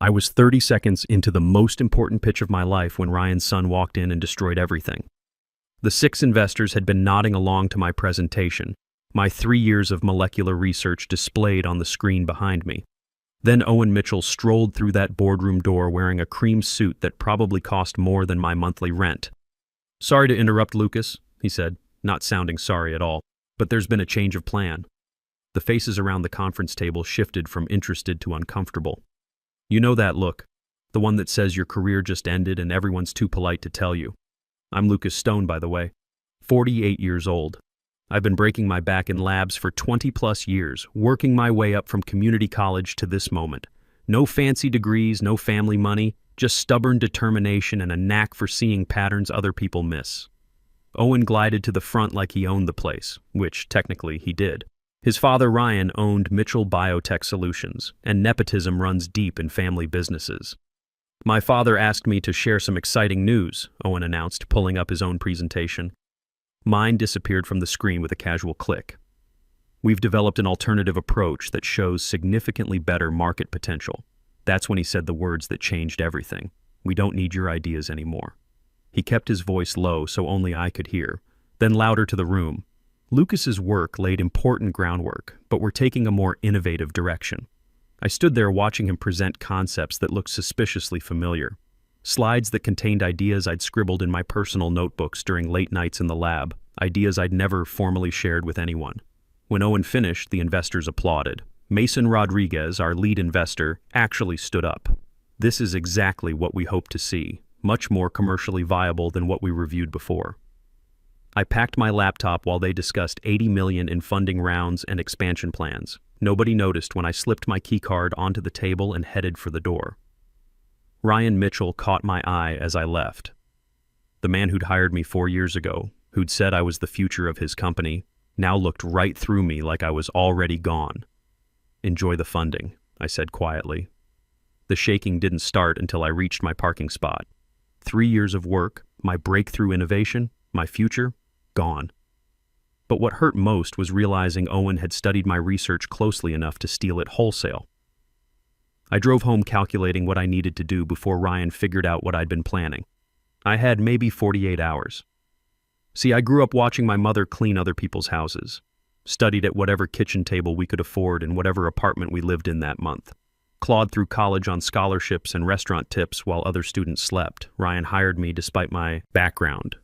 I was 30 seconds into the most important pitch of my life when Ryan's son walked in and destroyed everything. The 6 investors had been nodding along to my presentation, my 3 years of molecular research displayed on the screen behind me. Then Owen Mitchell strolled through that boardroom door wearing a cream suit that probably cost more than my monthly rent. "Sorry to interrupt, Lucas," he said, not sounding sorry at all, "but there's been a change of plan." The faces around the conference table shifted from interested to uncomfortable. "You know that look, the one that says your career just ended and everyone's too polite to tell you. I'm Lucas Stone, by the way, 48 years old. I've been breaking my back in labs for 20-plus years, working my way up from community college to this moment. No fancy degrees, no family money, just stubborn determination and a knack for seeing patterns other people miss." Owen glided to the front like he owned the place, which technically he did. His father Ryan owned Mitchell Biotech Solutions, and nepotism runs deep in family businesses. "My father asked me to share some exciting news," Owen announced, pulling up his own presentation. Mine disappeared from the screen with a casual click. "We've developed an alternative approach that shows significantly better market potential." That's when he said the words that changed everything. "We don't need your ideas anymore." He kept his voice low so only I could hear, then louder to the room. Lucas's work laid important groundwork, but we're taking a more innovative direction. I stood there watching him present concepts that looked suspiciously familiar. Slides that contained ideas I'd scribbled in my personal notebooks during late nights in the lab, ideas I'd never formally shared with anyone. When Owen finished, the investors applauded. Mason Rodriguez, our lead investor, actually stood up. "This is exactly what we hoped to see, much more commercially viable than what we reviewed before." I packed my laptop while they discussed $80 million in funding rounds and expansion plans. Nobody noticed when I slipped my keycard onto the table and headed for the door. Ryan Mitchell caught my eye as I left. The man who'd hired me 4 years ago, who'd said I was the future of his company, now looked right through me like I was already gone. "Enjoy the funding," I said quietly. The shaking didn't start until I reached my parking spot. 3 years of work, my breakthrough innovation, my future, gone. But what hurt most was realizing Owen had studied my research closely enough to steal it wholesale. I drove home calculating what I needed to do before Ryan figured out what I'd been planning. I had maybe 48 hours. See, I grew up watching my mother clean other people's houses, studied at whatever kitchen table we could afford in whatever apartment we lived in that month, clawed through college on scholarships and restaurant tips while other students slept. Ryan hired me despite my background,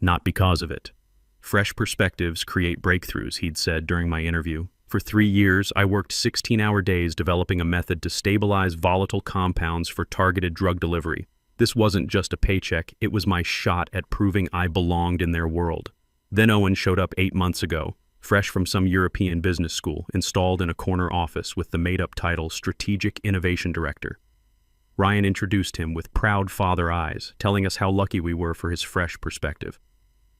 not because of it. "Fresh perspectives create breakthroughs," he'd said during my interview. For 3 years, I worked 16-hour days developing a method to stabilize volatile compounds for targeted drug delivery. This wasn't just a paycheck, it was my shot at proving I belonged in their world. Then Owen showed up 8 months ago, fresh from some European business school, installed in a corner office with the made-up title Strategic Innovation Director. Ryan introduced him with proud father eyes, telling us how lucky we were for his fresh perspective.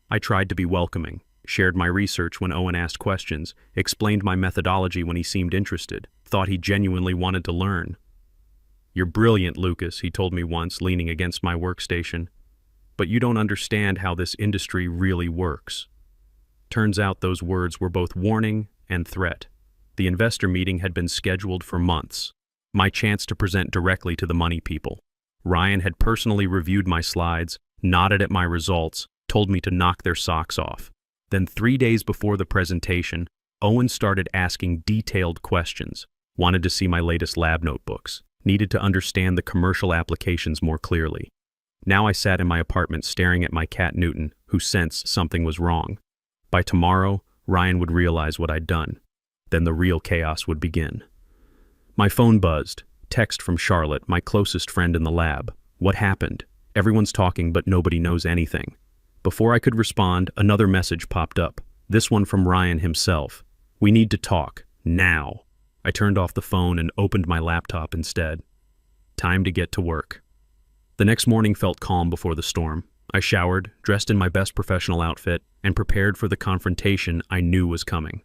I tried to be welcoming, shared my research when Owen asked questions, explained my methodology when he seemed interested, thought he genuinely wanted to learn. "You're brilliant, Lucas," he told me once, leaning against my workstation. "But you don't understand how this industry really works." Turns out those words were both warning and threat. The investor meeting had been scheduled for months. My chance to present directly to the money people. Ryan had personally reviewed my slides, nodded at my results, told me to knock their socks off. Then 3 days before the presentation, Owen started asking detailed questions, wanted to see my latest lab notebooks, needed to understand the commercial applications more clearly. Now I sat in my apartment staring at my cat Newton, who sensed something was wrong. By tomorrow, Ryan would realize what I'd done. Then the real chaos would begin. My phone buzzed. Text from Charlotte, my closest friend in the lab. "What happened? Everyone's talking, but nobody knows anything." Before I could respond, another message popped up, this one from Ryan himself. "We need to talk, now." I turned off the phone and opened my laptop instead. Time to get to work. The next morning felt calm before the storm. I showered, dressed in my best professional outfit, and prepared for the confrontation I knew was coming.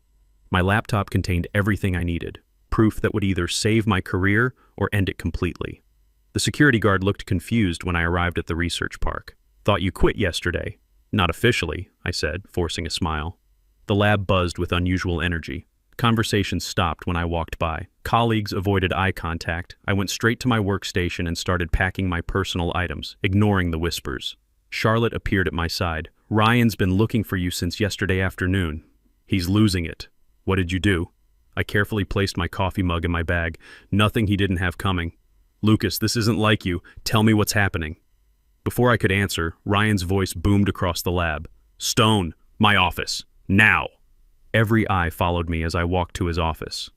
My laptop contained everything I needed, proof that would either save my career or end it completely. The security guard looked confused when I arrived at the research park. "Thought you quit yesterday." "Not officially," I said, forcing a smile. The lab buzzed with unusual energy. Conversations stopped when I walked by. Colleagues avoided eye contact. I went straight to my workstation and started packing my personal items, ignoring the whispers. Charlotte appeared at my side. "Ryan's been looking for you since yesterday afternoon. He's losing it. What did you do?" I carefully placed my coffee mug in my bag. Nothing he didn't have coming. "Lucas, this isn't like you. Tell me what's happening." Before I could answer, Ryan's voice boomed across the lab. "Stone, my office. Now." Every eye followed me as I walked to his office.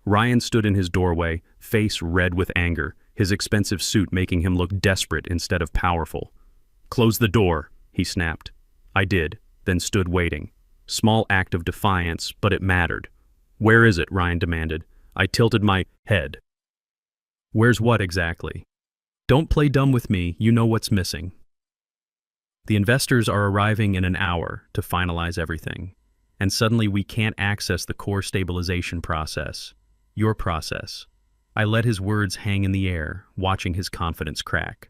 Ryan stood in his doorway, face red with anger, his expensive suit making him look desperate instead of powerful. "Close the door," he snapped. I did, then stood waiting. Small act of defiance, but it mattered. "Where is it?" Ryan demanded. I tilted my head. "Where's what exactly?" "Don't play dumb with me, you know what's missing." "The investors are arriving in an hour to finalize everything. And suddenly we can't access the core stabilization process. Your process." I let his words hang in the air, watching his confidence crack.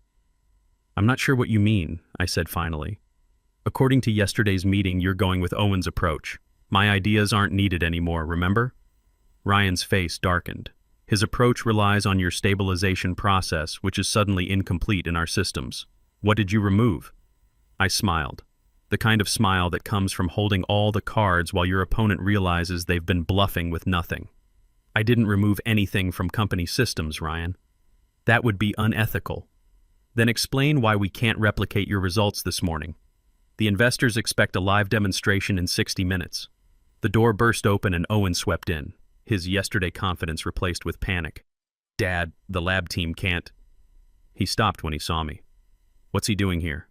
"I'm not sure what you mean," I said finally. "According to yesterday's meeting, you're going with Owen's approach. My ideas aren't needed anymore, remember?" Ryan's face darkened. "His approach relies on your stabilization process, which is suddenly incomplete in our systems. What did you remove?" I smiled. The kind of smile that comes from holding all the cards while your opponent realizes they've been bluffing with nothing. "I didn't remove anything from company systems, Ryan. That would be unethical." "Then explain why we can't replicate your results this morning." "The investors expect a live demonstration in 60 minutes. The door burst open and Owen swept in, his yesterday confidence replaced with panic. "Dad, the lab team can't." He stopped when he saw me. "What's he doing here?"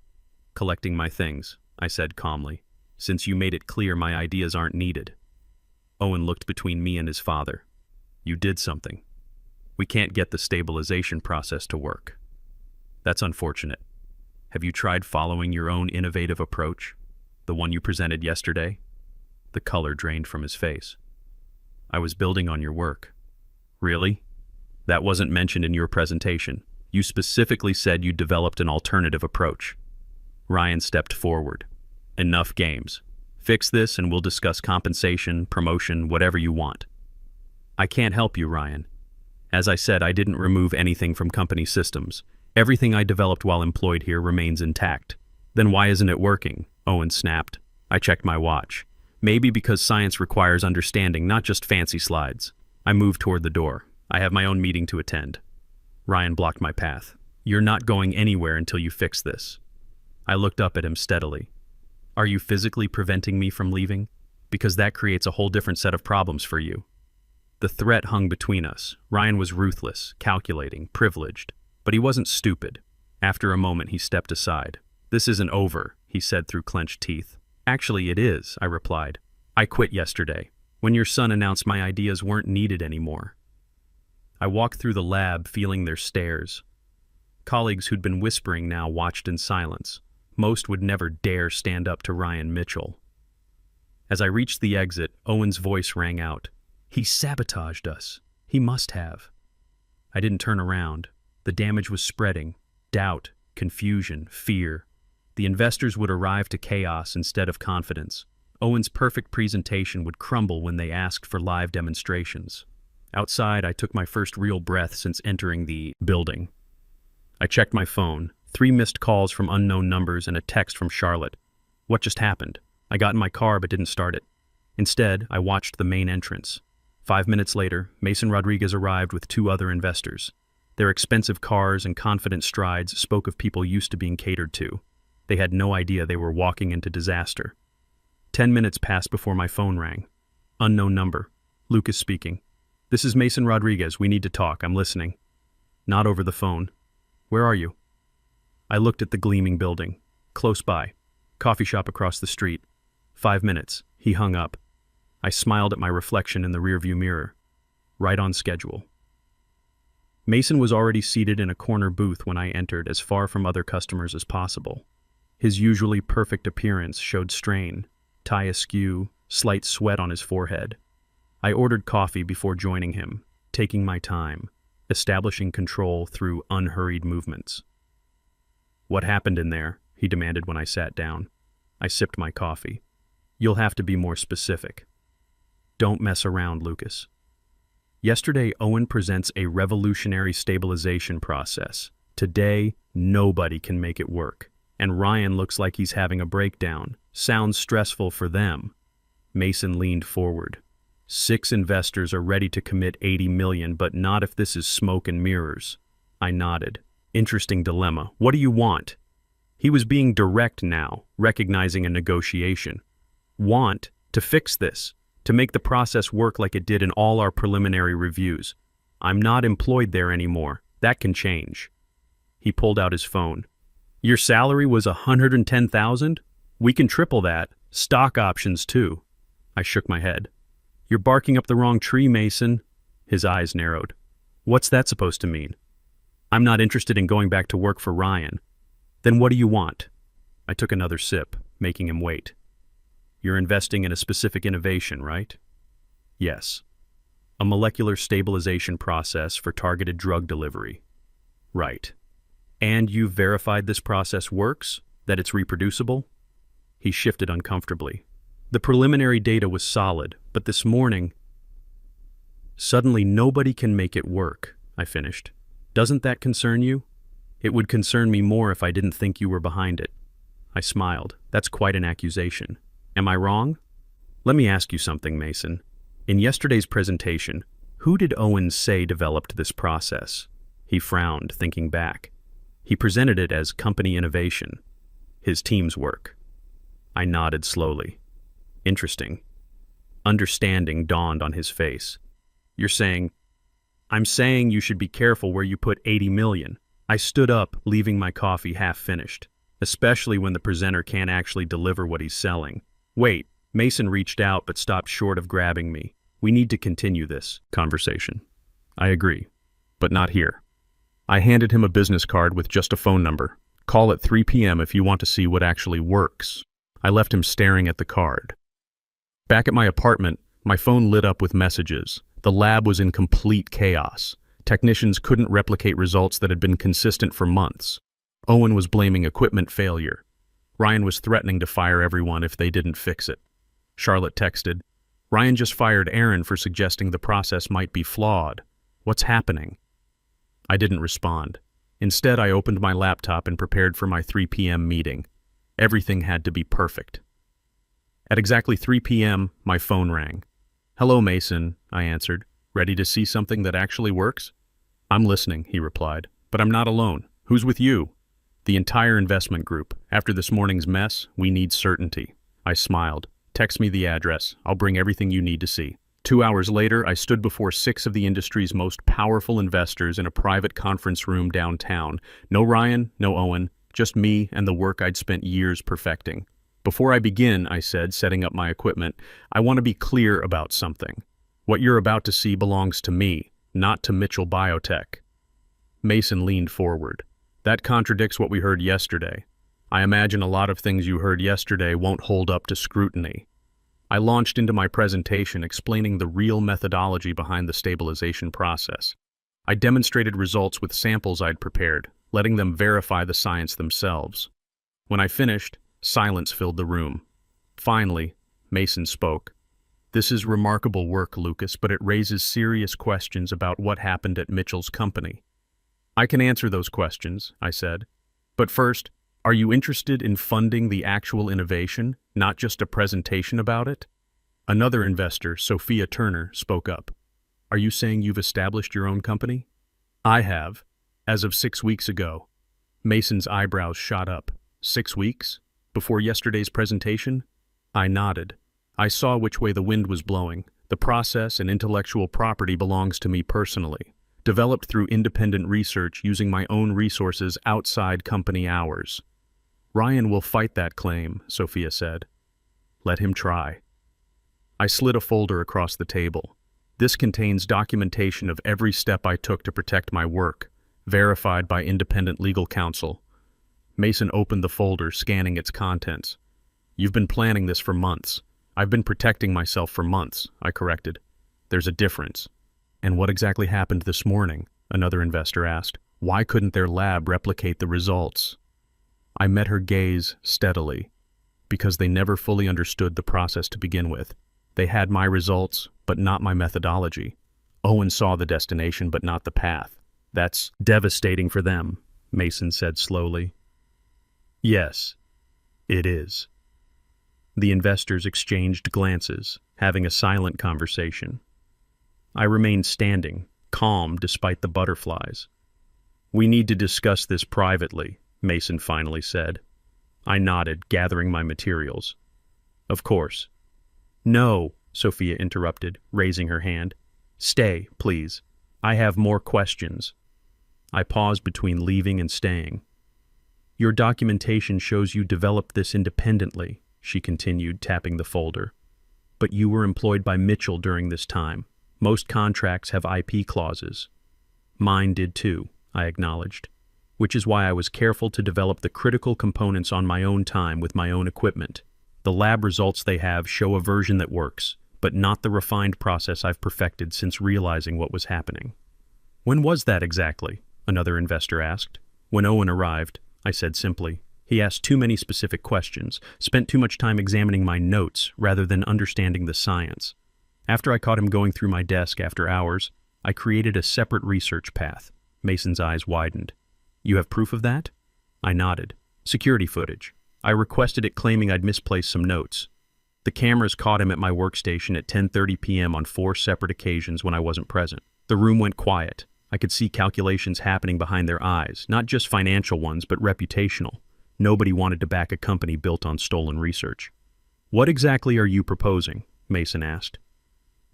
"Collecting my things," I said calmly, "since you made it clear my ideas aren't needed." Owen looked between me and his father. "You did something. We can't get the stabilization process to work." "That's unfortunate. Have you tried following your own innovative approach? The one you presented yesterday?" The color drained from his face. "I was building on your work." "Really? That wasn't mentioned in your presentation. You specifically said you developed an alternative approach." Ryan stepped forward. "Enough games. Fix this and we'll discuss compensation, promotion, whatever you want." "I can't help you, Ryan. As I said, I didn't remove anything from company systems. Everything I developed while employed here remains intact." "Then why isn't it working?" Owen snapped. I checked my watch. "Maybe because science requires understanding, not just fancy slides." I moved toward the door. "I have my own meeting to attend." Ryan blocked my path. "You're not going anywhere until you fix this." I looked up at him steadily. "Are you physically preventing me from leaving? Because that creates a whole different set of problems for you." The threat hung between us. Ryan was ruthless, calculating, privileged, but he wasn't stupid. After a moment, he stepped aside. "This isn't over," he said through clenched teeth. "Actually, it is," I replied. "I quit yesterday, when your son announced my ideas weren't needed anymore." I walked through the lab, feeling their stares. Colleagues who'd been whispering now watched in silence. Most would never dare stand up to Ryan Mitchell. As I reached the exit, Owen's voice rang out. "He sabotaged us. He must have." I didn't turn around. The damage was spreading. Doubt, confusion, fear. The investors would arrive to chaos instead of confidence. Owen's perfect presentation would crumble when they asked for live demonstrations. Outside, I took my first real breath since entering the building. I checked my phone. 3 missed calls from unknown numbers and a text from Charlotte. What just happened? I got in my car but didn't start it. Instead, I watched the main entrance. 5 minutes later, Mason Rodriguez arrived with 2 other investors. Their expensive cars and confident strides spoke of people used to being catered to. They had no idea they were walking into disaster. 10 minutes passed before my phone rang. Unknown number. Lucas speaking. "This is Mason Rodriguez. We need to talk. I'm listening." "Not over the phone." "Where are you?" I looked at the gleaming building. "Close by. Coffee shop across the street." 5 minutes. He hung up. I smiled at my reflection in the rearview mirror. Right on schedule. Mason was already seated in a corner booth when I entered, as far from other customers as possible. His usually perfect appearance showed strain, tie askew, slight sweat on his forehead. I ordered coffee before joining him, taking my time, establishing control through unhurried movements. "What happened in there?" he demanded when I sat down. I sipped my coffee. "You'll have to be more specific." Don't mess around, Lucas. Yesterday, Owen presents a revolutionary stabilization process. Today, nobody can make it work. And Ryan looks like he's having a breakdown. Sounds stressful for them. Mason leaned forward. 6 investors are ready to commit 80 million, but not if this is smoke and mirrors. I nodded. Interesting dilemma. What do you want? He was being direct now, recognizing a negotiation. Want to fix this, to make the process work like it did in all our preliminary reviews. I'm not employed there anymore. That can change. He pulled out his phone. Your salary was $110,000? We can triple that. Stock options too. I shook my head. You're barking up the wrong tree, Mason. His eyes narrowed. What's that supposed to mean? I'm not interested in going back to work for Ryan. Then what do you want? I took another sip, making him wait. You're investing in a specific innovation, right? Yes. A molecular stabilization process for targeted drug delivery. Right. And you've verified this process works? That it's reproducible? He shifted uncomfortably. The preliminary data was solid, but this morning... Suddenly nobody can make it work, I finished. Doesn't that concern you? It would concern me more if I didn't think you were behind it. I smiled. That's quite an accusation. Am I wrong? Let me ask you something, Mason. In yesterday's presentation, who did Owen say developed this process? He frowned, thinking back. He presented it as company innovation. His team's work. I nodded slowly. Interesting. Understanding dawned on his face. You're saying... I'm saying you should be careful where you put 80 million. I stood up, leaving my coffee half finished, especially when the presenter can't actually deliver what he's selling. Wait, Mason reached out but stopped short of grabbing me. We need to continue this conversation. I agree, but not here. I handed him a business card with just a phone number. Call at 3 p.m. if you want to see what actually works. I left him staring at the card. Back at my apartment, my phone lit up with messages. The lab was in complete chaos. Technicians couldn't replicate results that had been consistent for months. Owen was blaming equipment failure. Ryan was threatening to fire everyone if they didn't fix it. Charlotte texted, Ryan just fired Aaron for suggesting the process might be flawed. What's happening? I didn't respond. Instead, I opened my laptop and prepared for my 3 p.m. meeting. Everything had to be perfect. At exactly 3 p.m., my phone rang. Hello, Mason, I answered. Ready to see something that actually works? I'm listening, he replied. But I'm not alone. Who's with you? The entire investment group. After this morning's mess, we need certainty. I smiled. Text me the address. I'll bring everything you need to see. 2 hours later, I stood before 6 of the industry's most powerful investors in a private conference room downtown. No Ryan, no Owen, just me and the work I'd spent years perfecting. Before I begin, I said, setting up my equipment, I want to be clear about something. What you're about to see belongs to me, not to Mitchell Biotech. Mason leaned forward. That contradicts what we heard yesterday. I imagine a lot of things you heard yesterday won't hold up to scrutiny. I launched into my presentation explaining the real methodology behind the stabilization process. I demonstrated results with samples I'd prepared, letting them verify the science themselves. When I finished, silence filled the room. Finally, Mason spoke. This is remarkable work, Lucas, but it raises serious questions about what happened at Mitchell's company. I can answer those questions, I said. But first, are you interested in funding the actual innovation, not just a presentation about it? Another investor, Sophia Turner, spoke up. Are you saying you've established your own company? I have, as of 6 weeks ago. Mason's eyebrows shot up. 6 weeks? Before yesterday's presentation? I nodded. I saw which way the wind was blowing. The process and intellectual property belongs to me personally, developed through independent research using my own resources outside company hours. Ryan will fight that claim, Sophia said. Let him try. I slid a folder across the table. This contains documentation of every step I took to protect my work, verified by independent legal counsel. Mason opened the folder, scanning its contents. You've been planning this for months. I've been protecting myself for months, I corrected. There's a difference. And what exactly happened this morning? Another investor asked. Why couldn't their lab replicate the results? I met her gaze steadily. Because they never fully understood the process to begin with. They had my results, but not my methodology. Owen saw the destination, but not the path. That's devastating for them, Mason said slowly. Yes, it is. The investors exchanged glances, having a silent conversation. I remained standing, calm despite the butterflies. We need to discuss this privately, Mason finally said. I nodded, gathering my materials. Of course. No, Sophia interrupted, raising her hand. Stay, please. I have more questions. I paused between leaving and staying. Your documentation shows you developed this independently, she continued, tapping the folder. But you were employed by Mitchell during this time. Most contracts have IP clauses. Mine did too, I acknowledged, which is why I was careful to develop the critical components on my own time with my own equipment. The lab results they have show a version that works, but not the refined process I've perfected since realizing what was happening. When was that exactly? Another investor asked. When Owen arrived, I said simply. He asked too many specific questions, spent too much time examining my notes rather than understanding the science. After I caught him going through my desk after hours, I created a separate research path. Mason's eyes widened. You have proof of that? I nodded. Security footage. I requested it, claiming I'd misplaced some notes. The cameras caught him at my workstation at 10:30 p.m. on 4 separate occasions when I wasn't present. The room went quiet. I could see calculations happening behind their eyes, not just financial ones, but reputational. Nobody wanted to back a company built on stolen research. What exactly are you proposing? Mason asked.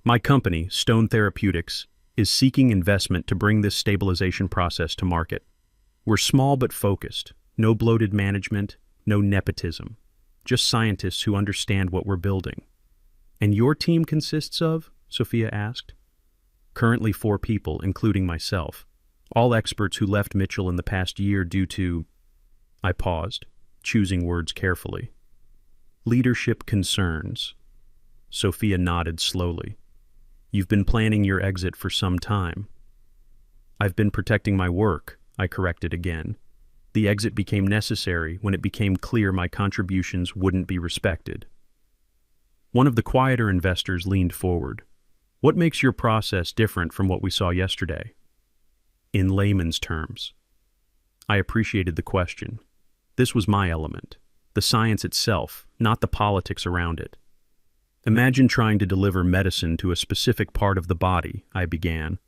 My company, Stone Therapeutics, is seeking investment to bring this stabilization process to market. We're small but focused. No bloated management, no nepotism. Just scientists who understand what we're building. And your team consists of? Sophia asked. Currently 4 people, including myself. All experts who left Mitchell in the past year due to... I paused, choosing words carefully. Leadership concerns. Sophia nodded slowly. You've been planning your exit for some time. I've been protecting my work, I corrected again. The exit became necessary when it became clear my contributions wouldn't be respected. One of the quieter investors leaned forward. What makes your process different from what we saw yesterday? In layman's terms. I appreciated the question. This was my element, the science itself, not the politics around it. Imagine trying to deliver medicine to a specific part of the body, I began.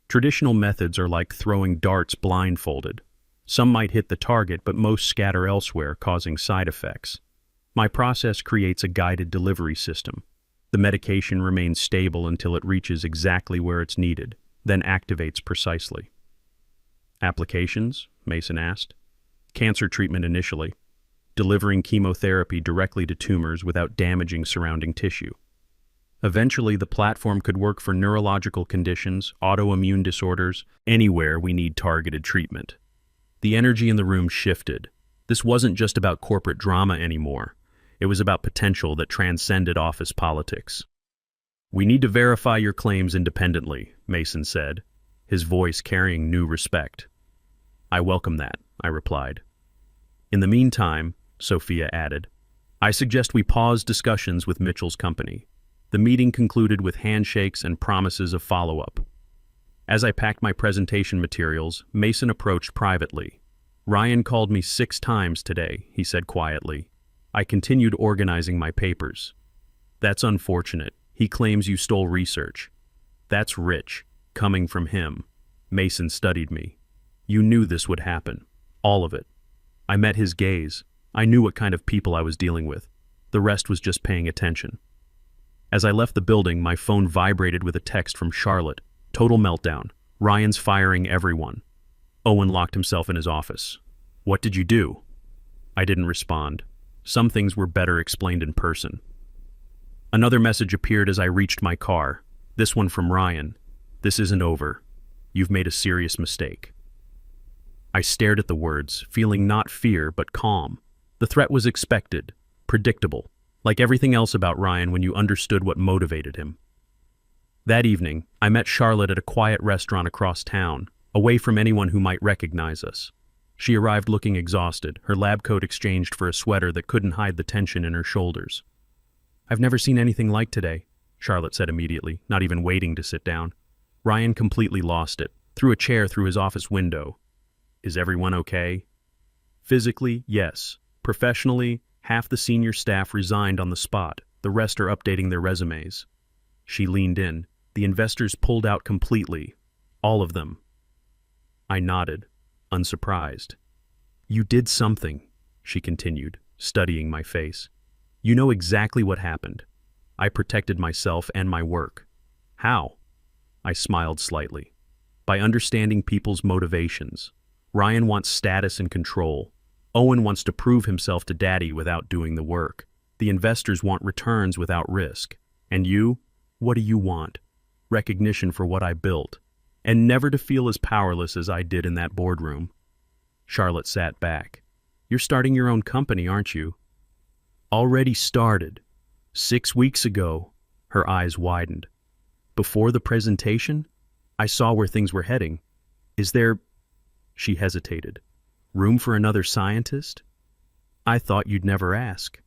Traditional methods are like throwing darts blindfolded. Some might hit the target, but most scatter elsewhere, causing side effects. My process creates a guided delivery system. The medication remains stable until it reaches exactly where it's needed, then activates precisely. Applications? Mason asked. Cancer treatment initially, delivering chemotherapy directly to tumors without damaging surrounding tissue. Eventually, the platform could work for neurological conditions, autoimmune disorders, anywhere we need targeted treatment. The energy in the room shifted. This wasn't just about corporate drama anymore. It was about potential that transcended office politics. We need to verify your claims independently, Mason said, his voice carrying new respect. I welcome that, I replied. In the meantime, Sophia added, I suggest we pause discussions with Mitchell's company. The meeting concluded with handshakes and promises of follow-up. As I packed my presentation materials, Mason approached privately. Ryan called me 6 times today, he said quietly. I continued organizing my papers. That's unfortunate. He claims you stole research. That's rich, coming from him. Mason studied me. You knew this would happen. All of it. I met his gaze. I knew what kind of people I was dealing with. The rest was just paying attention. As I left the building, my phone vibrated with a text from Charlotte. Total meltdown. Ryan's firing everyone. Owen locked himself in his office. What did you do? I didn't respond. Some things were better explained in person. Another message appeared as I reached my car. This one from Ryan. This isn't over. You've made a serious mistake. I stared at the words, feeling not fear but calm. The threat was expected, predictable, like everything else about Ryan when you understood what motivated him. That evening, I met Charlotte at a quiet restaurant across town, away from anyone who might recognize us. She arrived looking exhausted, her lab coat exchanged for a sweater that couldn't hide the tension in her shoulders. I've never seen anything like today, Charlotte said immediately, not even waiting to sit down. Ryan completely lost it, threw a chair through his office window. Is everyone okay? Physically, yes. Professionally, half the senior staff resigned on the spot. The rest are updating their resumes. She leaned in. The investors pulled out completely. All of them. I nodded, unsurprised. You did something, she continued, studying my face. You know exactly what happened. I protected myself and my work. How? I smiled slightly. By understanding people's motivations. Ryan wants status and control. Owen wants to prove himself to Daddy without doing the work. The investors want returns without risk. And you? What do you want? Recognition for what I built. And never to feel as powerless as I did in that boardroom. Charlotte sat back. You're starting your own company, aren't you? Already started. 6 weeks ago. Her eyes widened. Before the presentation, I saw where things were heading. Is there... She hesitated. Room for another scientist? I thought you'd never ask.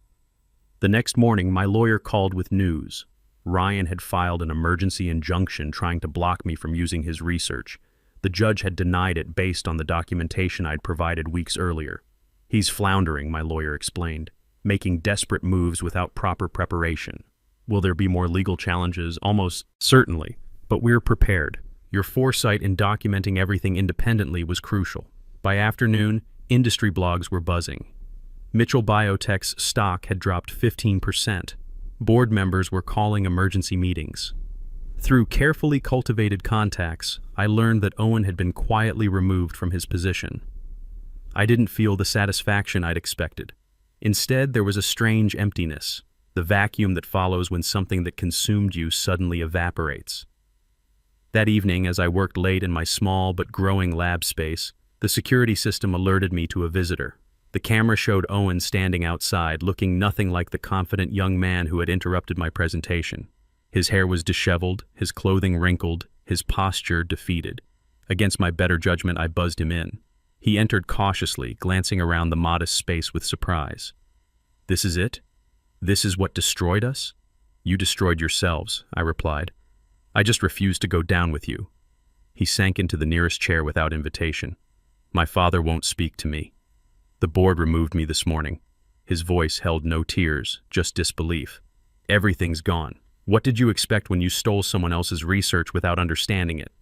The next morning, my lawyer called with news. Ryan had filed an emergency injunction trying to block me from using his research. The judge had denied it based on the documentation I'd provided weeks earlier. He's floundering, my lawyer explained, making desperate moves without proper preparation. Will there be more legal challenges? Almost certainly, but we're prepared. Your foresight in documenting everything independently was crucial. By afternoon, industry blogs were buzzing. Mitchell Biotech's stock had dropped 15%. Board members were calling emergency meetings. Through carefully cultivated contacts, I learned that Owen had been quietly removed from his position. I didn't feel the satisfaction I'd expected. Instead, there was a strange emptiness, the vacuum that follows when something that consumed you suddenly evaporates. That evening, as I worked late in my small but growing lab space, the security system alerted me to a visitor. The camera showed Owen standing outside, looking nothing like the confident young man who had interrupted my presentation. His hair was disheveled, his clothing wrinkled, his posture defeated. Against my better judgment, I buzzed him in. He entered cautiously, glancing around the modest space with surprise. This is it? This is what destroyed us? You destroyed yourselves, I replied. I just refused to go down with you. He sank into the nearest chair without invitation. My father won't speak to me. The board removed me this morning. His voice held no tears, just disbelief. Everything's gone. What did you expect when you stole someone else's research without understanding it?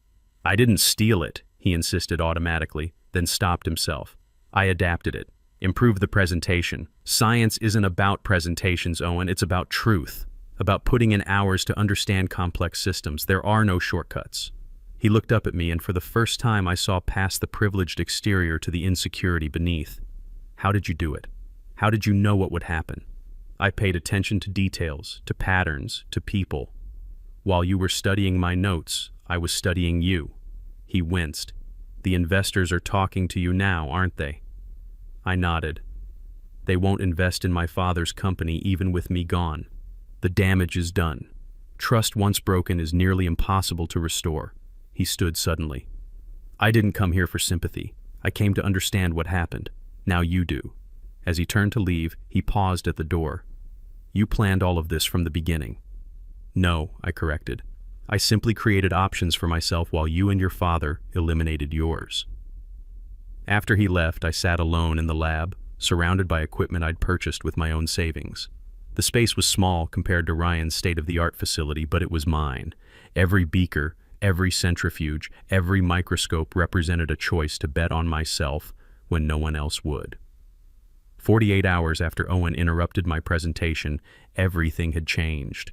I didn't steal it, he insisted automatically, then stopped himself. I adapted it. Improved the presentation. Science isn't about presentations, Owen. It's about truth. About putting in hours to understand complex systems. There are no shortcuts. He looked up at me, and for the first time I saw past the privileged exterior to the insecurity beneath. How did you do it? How did you know what would happen? I paid attention to details, to patterns, to people. While you were studying my notes, I was studying you. He winced. The investors are talking to you now, aren't they? I nodded. They won't invest in my father's company even with me gone. The damage is done. Trust once broken is nearly impossible to restore. He stood suddenly. I didn't come here for sympathy. I came to understand what happened. Now you do. As he turned to leave, he paused at the door. You planned all of this from the beginning. No, I corrected. I simply created options for myself while you and your father eliminated yours. After he left, I sat alone in the lab, surrounded by equipment I'd purchased with my own savings. The space was small compared to Ryan's state-of-the-art facility, but it was mine. Every beaker, every centrifuge, every microscope represented a choice to bet on myself when no one else would. 48 hours after Owen interrupted my presentation, everything had changed.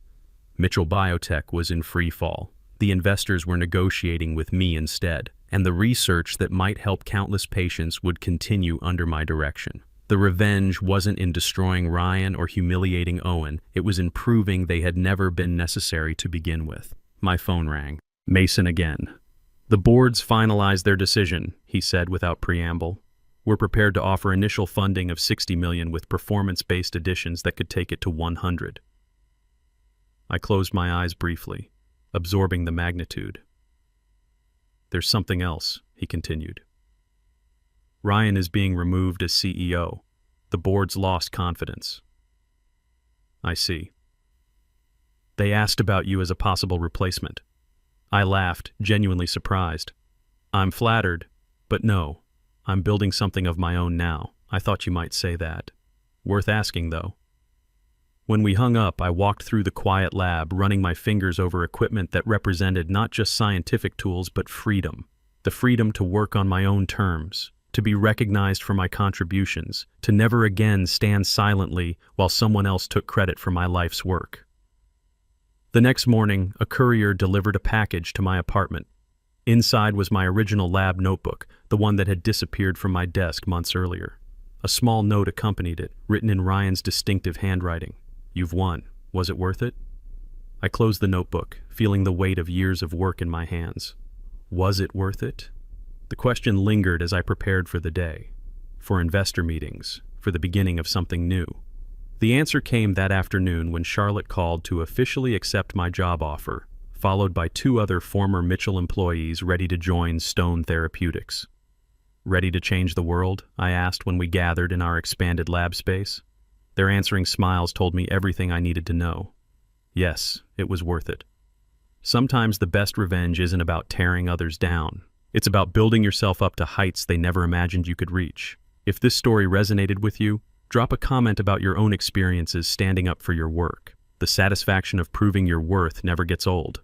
Mitchell Biotech was in free fall. The investors were negotiating with me instead, and the research that might help countless patients would continue under my direction. The revenge wasn't in destroying Ryan or humiliating Owen, it was in proving they had never been necessary to begin with. My phone rang. Mason again. The boards finalized their decision, he said without preamble. We're prepared to offer initial funding of $60 million with performance-based additions that could take it to 100. I closed my eyes briefly, absorbing the magnitude. There's something else, he continued. Ryan is being removed as CEO. The board's lost confidence. I see. They asked about you as a possible replacement. I laughed, genuinely surprised. I'm flattered, but no, I'm building something of my own now. I thought you might say that. Worth asking, though. When we hung up, I walked through the quiet lab, running my fingers over equipment that represented not just scientific tools, but freedom. The freedom to work on my own terms, to be recognized for my contributions, to never again stand silently while someone else took credit for my life's work. The next morning, a courier delivered a package to my apartment. Inside was my original lab notebook, the one that had disappeared from my desk months earlier. A small note accompanied it, written in Ryan's distinctive handwriting. "You've won. Was it worth it?" I closed the notebook, feeling the weight of years of work in my hands. Was it worth it? The question lingered as I prepared for the day, for investor meetings, for the beginning of something new. The answer came that afternoon when Charlotte called to officially accept my job offer, followed by 2 other former Mitchell employees ready to join Stone Therapeutics. "Ready to change the world?" I asked when we gathered in our expanded lab space. Their answering smiles told me everything I needed to know. Yes, it was worth it. Sometimes the best revenge isn't about tearing others down. It's about building yourself up to heights they never imagined you could reach. If this story resonated with you, drop a comment about your own experiences standing up for your work. The satisfaction of proving your worth never gets old.